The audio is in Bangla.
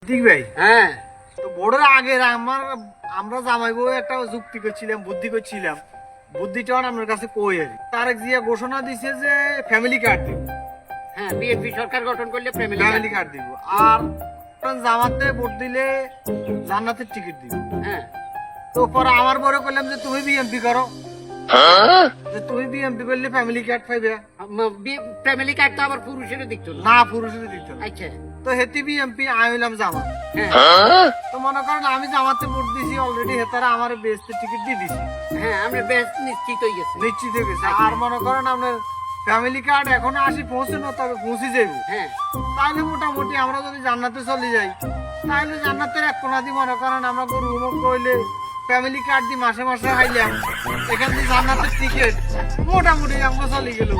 ঠিক ভাই, হ্যাঁ তো ভোটের আগে আমরা জামাই বউ একটা যুক্তি করছিলাম, বুদ্ধি করছিলাম। বুদ্ধিটা আমার কাছে কই আর তারেক জিয়া ঘোষণা দিছে যে ফ্যামিলি কার্ড দিব, হ্যাঁ বিএনপি সরকার গঠন করলে ফ্যামিলি কার্ড দিব। আর জামাতে ভোট দিলে জান্নাতের টিকিট দিব। হ্যাঁ তো পরে আমার বড় করলাম যে তুমি বিএমপি করো, যে তুমি বিএমপি করলে ফ্যামিলি কার্ড পাইবে। ফ্যামিলি কার্ড তো আবার পুরুষেরও দিত না। না, পুরুষের দিত না। আচ্ছা তো হেতি বিএমপি, আমি হইলাম জামাত। হ্যাঁ তো মনে করেন আমি জামাতে ভোট দিছি অলরেডি, হেতারা আমার বেস্ট টিকিট দিয়ে দিছি, হ্যাঁ আমরা বেশ নিশ্চিত হয়ে গেছি। নিশ্চিত হয়ে গেছে। আর মনে করেন আপনার ফ্যামিলি কার্ড এখনো পৌঁছে না, তবে পৌঁছে যাবে। হ্যাঁ তাহলে মোটামুটি আমরা যদি জান্নাতে চলে যাই, তাহলে জান্নাতের এক কোনা দিয়ে মনে করেন আমরা গরু মুখ করলে ফ্যামিলি কার্ড দিয়ে মাসে মাসে হাইলাম, এখান দিয়ে জান্নাতের টিকিট মোটামুটি আমরা চলে গেল।